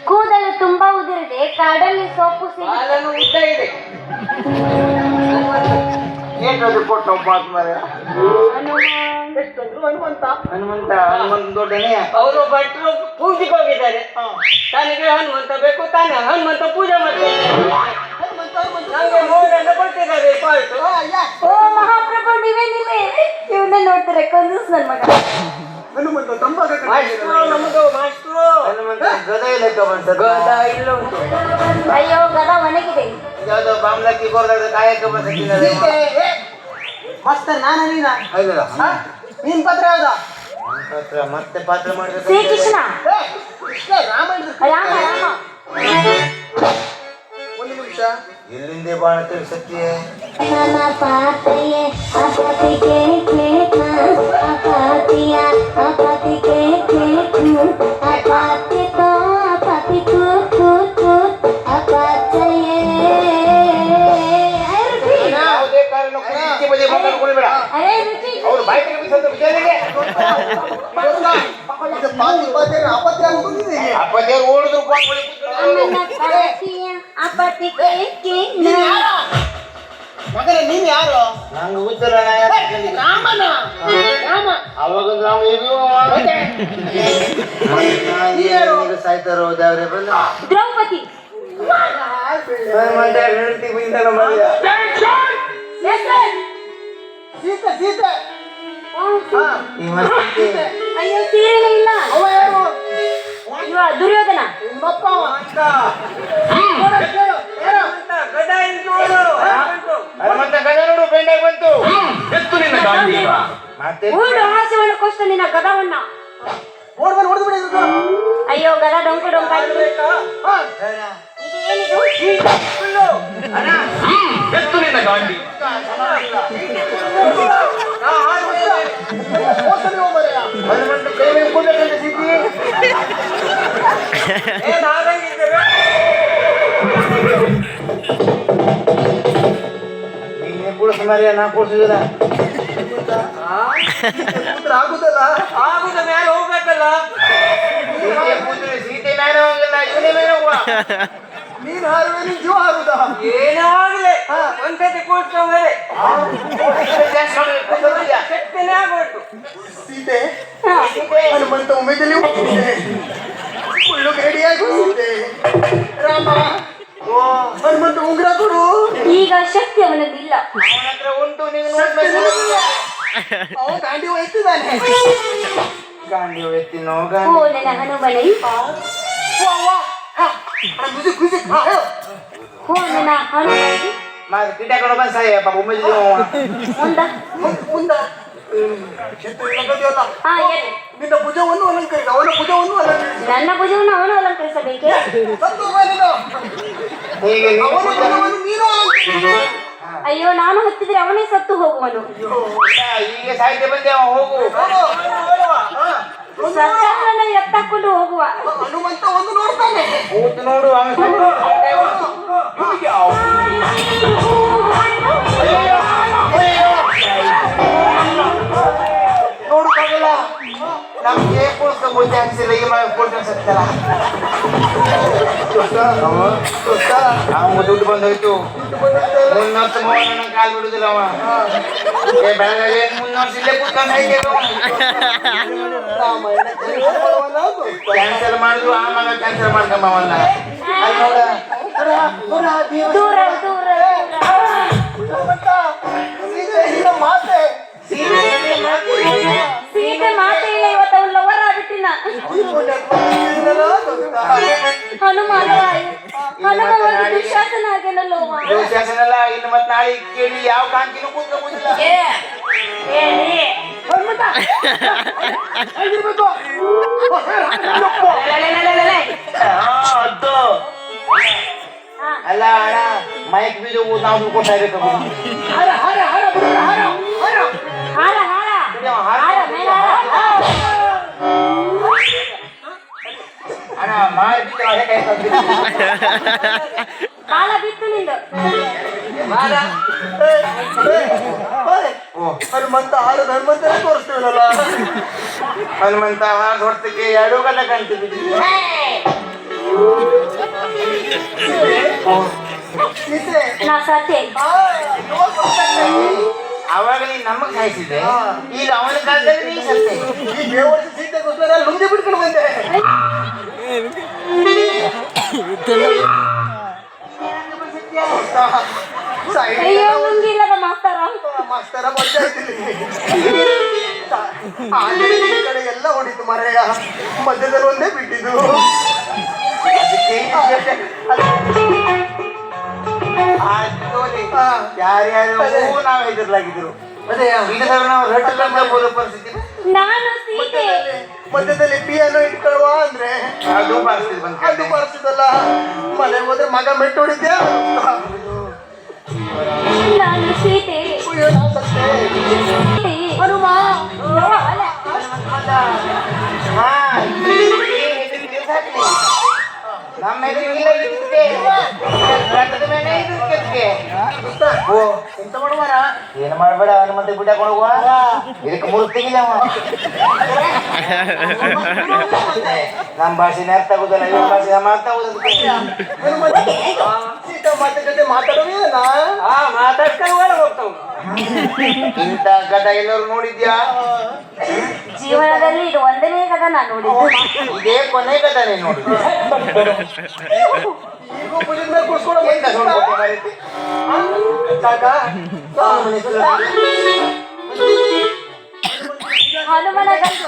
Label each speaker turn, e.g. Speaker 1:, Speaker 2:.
Speaker 1: ಕೂದಲು ತುಂಬಾ ಉದುರಿದೆ, ಕಾಡಲ್ಲಿ ಸೊಪ್ಪು
Speaker 2: ಉದ್ದ ಇದೆ.
Speaker 3: ಏನದು ಕೊಟ್ಟು ಮಾತು
Speaker 2: ಹನುಮಂತ
Speaker 3: ಹನುಮಂತ ದೊಡ್ಡನೇ.
Speaker 2: ಅವರು ಭಟ್ರು ಪೂಜೆಗೆ ಹೋಗಿದ್ದಾರೆ. ತನಗೆ ಹನುಮಂತ ಬೇಕು, ತಾನೆ ಹನುಮಂತ ಪೂಜೆ ಮಾಡ್ತಾರೆ. ನಂಗೆ ಮೋಡನ್ನು ಕೊಟ್ಟಿದ್ದಾರೆ ಪಾಲ್ಟು.
Speaker 1: ಓ ಮಹಾಪ್ರಭು, ನೀವೇ ಇವನ್ನೇ ನೋಡ್ತಾರೆ, ಕಂಜೂಸ್ ನನ್ ಮಗ.
Speaker 3: ಹನುಮಂತ ತಂಬಾಕ
Speaker 2: ಮಾಸ್ಟ್ರು ನಮ್ದು ಮಾಸ್ಟ್ರು.
Speaker 3: ಹನುಮಂತ ಗದ ಲೆಕ್ಕ ಬಂತ.
Speaker 2: ಗದ ಇಲ್ಲ ಉಂಟು.
Speaker 1: ಅಯ್ಯೋ ಗದ ಒಣಗಿದೆ.
Speaker 3: ಯಾವ್ದೋ ಬಾಮ್ಲಕ್ಕಿ ಕೊರ್ದಾಗ ಕಾಯಕ ಬಂದಿದ್ದಾರೆ.
Speaker 2: ಮಸ್ತ ನಾನ ನೀನ
Speaker 3: ಅಲ್ಲ
Speaker 2: ನೀನ್ ಪತ್ರ ಯಾವ್ದ?
Speaker 3: ಪಾತ್ರ ಮತ್ತೆ ಪಾತ್ರ ಮಾಡಿದ್ರೆ
Speaker 1: ಶ್ರೀಕೃಷ್ಣ
Speaker 2: ರಾಮ
Speaker 1: ರಾಮ.
Speaker 2: ಒಂದು ನಿಮಿಷ.
Speaker 3: ಎಲ್ಲಿಂದೇ ಬಾಣ ತಿಳಿಸತ್ತೀಯ.
Speaker 1: ನನ್ನ ಪಾತೆಯೇ ಅಪತಿಗೆ ಅಪತಿಯ ಅಪತಿಗೆ ಅಪತಿ ತೋ ಅಪತಿ ಕೂತು ಅಪಚಯೇ.
Speaker 3: ಯಾವುದೇ ಕಾರಣಕ್ಕೂ ಇಚ್ಚೆ ಬಜೆ ಮಾತಾಡ್ಕೊಳ್ಬೇಡ.
Speaker 1: ಅರೆ ರುಚಿ
Speaker 3: ಅವ್ರು ಬಾಯಿ ತೆಗೆದು ವಿಚಾರಣೆಗೆ ಅಪ್ಪದೇವ್ರು ಓಡಿದ್ರು
Speaker 1: ನನ್ನ ಪಾತಿಯ ಅಪತಿಗೆ
Speaker 2: ಮಗನೇ ನೀನ್ ಯಾರು?
Speaker 3: ನಂಗೆ ಗೊತ್ತಿಲ್ಲ.
Speaker 2: ರಾಮನ ರಾಮ.
Speaker 3: ಅವಾಗ ನಾವು ಈಗ ಸಾಯ್ತಾರೋ ದೇವ್ರೆ ಬಂದ
Speaker 1: ದ್ರೌಪದಿ.
Speaker 3: ಹೆಂಡತಿ ಬೈತಾನ ಮಗ.
Speaker 2: ಸೀತೆ ಸೀತೆ.
Speaker 3: ಈ ಮತ್ತೆ
Speaker 1: ಅಯ್ಯೋ ಸೀರೆನೇ ಇಲ್ಲ.
Speaker 2: ಅವ ಯಾರು?
Speaker 1: ಇವ ದುರ್ಯೋಧನ.
Speaker 2: ನಿಮ್ಮಪ್ಪ ಅವ. ಕೇಳು, ಯಾರು? ಗದ ಇಂಟು
Speaker 3: ಹನುಮಂತ ಗದ ನೋಡು ಬೆಂಡಾಗಿ ಬಂತು.
Speaker 4: ಎತ್ತು ನಿನ್ನ ಗಾಂಧೀವ.
Speaker 3: ಮತ್ತೆ
Speaker 1: ಊರು ಹಾಸ್ಯವನ್ನು ಕೊಷ್ಟ ನಿನ್ನ ಗದವನ್ನ.
Speaker 2: ಹೊಡೆದು ಬಿಡಿದ್ರು.
Speaker 1: ಅಯ್ಯೋ ಗದ ಡೊಂಕು ಡೊಂಕಾಗಿದೆ. ಇದು ಏನಿದು?
Speaker 4: ಎತ್ತು ನಿನ್ನ ಗಾಂಧೀವ.
Speaker 3: ಹನುಮಂತ ಕೈ ಮೇಲೆ ಕೂದಲಂತ ಸಿಕ್ಕಿ ನೀನೇ ಕೂಡಿಸ್ ಮಾರಿಯ, ನಾ ಕೂಡಿಸಿದಿಲ್ಲ.
Speaker 2: ಆಗುದಲ್ಲ ಆಗುದ ಮೇಲೆ ಹೋಗ್ಬೇಕಲ್ಲ.
Speaker 3: ಸೀತೆ ಕೂತ್ರೆ ಸೀತೆ ಮೇಲೆ ಹೋಗಿಲ್ಲ, ಇವನೇ ಮೇಲೆ ಹೋಗುವ.
Speaker 2: ನೀನ್ ಹಾರುವೆ, ನೀನ್ ಜೀವ ಹಾರುದ. ಏನಾಗ್ಲಿ ಒಂದ್ಸತಿ ಕೂತ್ಕೊಂಡ್ರೆ ಶಕ್ತಿನೇ ಆಗ್ಬಿಟ್ಟು. ಸೀತೆ ಹನುಮಂತ ಒಮ್ಮೆದಲ್ಲಿ ಫುಲ್ಲು ರೆಡಿಯಾಗಿ ಹೋಗಿದೆ. ರಾಮ ಹನುಮಂತ ಉಂಗ್ರ ಕೊಡು.
Speaker 1: ಈಗ ಶಕ್ತಿ ಅವನದಿಲ್ಲ.
Speaker 3: ಅವನ ಹತ್ರ ಉಂಟು, ನೀವು ನೋಡ್ಬೇಕು.
Speaker 2: ಅವ ಗಾಂಡಿ ಹೋಯ್ತಿದ್ದಾನೆ.
Speaker 3: ಗಾಂಡಿ ಎತ್ತಿನೋ
Speaker 1: ಓ
Speaker 3: ಗಾಂಡಿ.
Speaker 1: ನನ್ನ ಹನುಮನೆ. ಓ ನನ್ನ ಹನುಮನೆ.
Speaker 3: ಮಾತ್ರ ಕಿಟಾಕೊಂಡು ಬಂದು ಸಾಯ ಪಾಪ ಒಮ್ಮೆಲ್ಲಿ
Speaker 1: ಮುಂದ
Speaker 2: ಮುಂದ
Speaker 1: ಹಾ ಏನು?
Speaker 2: ನಿನ್ನ ಭುಜವನ್ನು ಅಲಂಕರಿಸ, ಅವನ ಭುಜವನ್ನು ಅಲಂಕರಿಸ.
Speaker 1: ನನ್ನ ಭುಜವನ್ನು ಅವನು ಅಲಂಕರಿಸಬೇಕೆ?
Speaker 2: ಸತ್ತು ಹೋಗಲಿಲ್ಲ.
Speaker 3: ಹೀಗೆ ನೀವು
Speaker 2: ಅವನ ಭುಜವನ್ನು ನೀನು ಅಲಂಕರಿಸು.
Speaker 1: ಅಯ್ಯೋ ನಾನು ಹತ್ತಿದ್ರೆ ಅವನೇ ಸತ್ತು ಹೋಗುವನು.
Speaker 3: ಈಗ ಸಾಹಿತ್ಯ ಬಂದೆ ಅವ ಹೋಗು.
Speaker 1: ಸತ್ತವನನ್ನ ಎತ್ತಕೊಂಡು ಹೋಗುವ.
Speaker 2: ಹನುಮಂತ ಒಂದು ನೋಡ್ತಾನೆ.
Speaker 3: ಕೂತು ನೋಡು ಅವನು ನೋಡಕ್ಕಾಗಲ್ಲ. ನಮ್ಗೆ ಕೂಡ್ಸ್ಕೊಂಡು ಚಾನ್ಸಿಲ್ಲ, ಈ ಮಗ ಕೂಡ್ಸ್ಕೊಂಡು ಸತ್ತಲ್ಲ. ಅವಂಗ ದುಡ್ಡು ಬಂದೋಯ್ತು. 300 ಮೌನ ಕಾಲ್ ಬಿಡುದಿಲ್ಲ ಅವ. ಬೆಳಗ್ಗೆ 300 ಇಲ್ಲೇ ಕೂತ್ಕೊಂಡು ಕ್ಯಾನ್ಸಲ್ ಮಾಡಿದ್ರು, ಆ ಮಗ ಕ್ಯಾನ್ಸಲ್ ಮಾಡ್ಕೊಂಬವಲ್ಲ. ಅಲ್ಲಿ ನೋಡ
Speaker 1: ದೂರ ದೂರ
Speaker 2: ಮಾತೆ
Speaker 1: ಸೀತೆ ಮಾತೆ ಇಲ್ಲ. ಇವತ್ತು ಅವನು ಲವರ್ ಆಗ್ಬಿಟ್ಟಿನ. ಹನುಮ ಹನುಮ ಒಂದು ದುಶ್ಯಾಸನ ಆಗ್ಯಾನಲ್ಲೋ.
Speaker 3: ಶಾಸನಲ್ಲ. ಇನ್ನು ಮತ್ತೆ ನಾಳೆ ಕೇಳಿ ಯಾವ ಕಾಂತಿನೂ ಕೂತ್ಕೊಂಡ್ಬಿಟ್ಟಿಲ್ಲ. ಅಲ್ಲ ಅಣ್ಣ, ಮೈಕ್ ಬೀಜ ನಾವು ಕೊಡ್ತಾ ಇರ್ಬೇಕು.
Speaker 1: ಹಾರ ಹಾರ ಮೇಲೆ
Speaker 3: ಅಣ್ಣ ಮಾಡಿ
Speaker 1: ಕಾಲ ಬಿತ್ತು ನಿಂದು.
Speaker 2: ಹನುಮಂತ
Speaker 5: ಹಾಡು ಹನುಮಂತನೇ ತೋರಿಸ್ತೇವಲ್ಲ.
Speaker 3: ಹನುಮಂತ ಹಾಡು ಹೊರತಕ್ಕೆ ಎರಡು ಗಂಟೆ ಗಂಟೆ ಬಿದ್ದಿದೆ.
Speaker 5: ಸೀತೆ,
Speaker 1: ನಾ ಸತ್ಯ
Speaker 5: ಇವಾಗ ಗೊತ್ತಾಗ್ತಾಯಿ.
Speaker 3: ಅವಾಗ ನೀನ್ ನಮಗ್ ಸಾಯಿಸಿದೆ, ಈಗ ಅವನ ಕಾಲದಲ್ಲಿ ನೀ ಸತ್ತೆ.
Speaker 5: ಈ ದೇವರ ಸೀತೆಗೋಸ್ಕರ ಲುಂಗಿ ಬಿಟ್ಕೊಂಡು ಬಂದೆ.
Speaker 1: ಅಯ್ಯೋ ಮುಂಗಿಲ್ಲದ ಮಾಸ್ತರ.
Speaker 5: ಮಾಸ್ತರ ಬರ್ತಾ ಇದ್ದೀನಿ. ಈ ಕಡೆ ಎಲ್ಲ ಹೊಡಿತು ಮರೆಯ, ಮಧ್ಯದಲ್ಲಿ ಒಂದೇ ಬಿಟ್ಟಿದ್ದು.
Speaker 3: ಅದಕ್ಕೆ ಯಾರ್ಯಾರು ನಾವು ಹೆದರ್ಲಾಗಿದ್ರು.
Speaker 5: ಅದೇ
Speaker 3: ಈಗ ಸರ್ ನಾವು ರಟ್ಟು ಬೋಲೋ ಪರಿಸ್ಥಿತಿ.
Speaker 1: ನಾನು ಸೀತೆ.
Speaker 5: ಮಧ್ಯದಲ್ಲಿ ಪಿಯಾನೋ ಇಟ್ಕೊಳ್ಳುವ ಅಂದ್ರೆ
Speaker 3: ಅದು ಪರಿಸ್ಥಿತಿ ಬಂತು.
Speaker 5: ಅದು ಬರ್ಸಿದಲ್ಲ. ಮನೆಗೆ ಹೋದ್ರೆ ಮಗ ಮೆಟ್ಟು ಹೊಡಿದ್ಯಾ?
Speaker 1: ನಾನು ಸೀತೆ.
Speaker 5: ಅಯ್ಯೋ, ನಾನ್ ಸತ್ತೆ.
Speaker 1: ಸೀತೆ. ಹನುಮ. ಅಲ್ಲ.
Speaker 3: ಹಾ, ಹೆದರಿಕೆ ಸಾಕ್ಲಿ. ನಮ್ಮ ಹೆದರಿಕಿಲ್ಲ ಇದಕ್ಕೆ, ರಥದ ಮೇಲೆ ಇದಕ್ಕೆ. ಓ,
Speaker 5: ಎಂತ ಮಾಡುವಾರ?
Speaker 3: ಏನು ಮಾಡ್ಬೇಡ, ಹನುಮಂತ ಬಿಟ್ಟ ಕೊಡುವ ಇದಕ್ಕೆ ಮುರುತಿಗಿಲ್ಲ. ನಮ್ಮ ಭಾಷೆನೇ ಅರ್ಥ ಆಗುದಲ್ಲ, ಇವ್ರ ಭಾಷೆ ನಮ್ಮ ಅರ್ಥ ಆಗುದಕ್ಕೆ.
Speaker 5: ಸೀತಾ ಮಾತೆ ಜೊತೆ ಮಾತಾಡುವೇನಾ?
Speaker 2: ಮಾತಾಡ್ಕೊಂಡು ಒಳಗೆ ಹೋಗ್ತಾವ.
Speaker 3: ಇಂಥ ಗದ ಎಲ್ಲರೂ ನೋಡಿದ್ಯಾ?
Speaker 1: ಜೀವನದಲ್ಲಿ ಇದು ಒಂದನೇ ಕದ ನಾನು ನೋಡಿದ್ದು.
Speaker 3: ಇದೇ ಕೊನೆ ಗದ ನೀನು ನೋಡಿದ್ಯಾ?
Speaker 5: ಈಗೂ ಭುಜದ ಮೇಲೆ ಕೂರ್ಸ್ಕೊಳ್ಳೋ
Speaker 3: ಎಂತ ಸುಳ್ಳು ಕೊಟ್ಟೆ ಮಾರೈತಿ?
Speaker 5: ಸಾಕ?
Speaker 1: ಹನುಮನ ಗಂಡು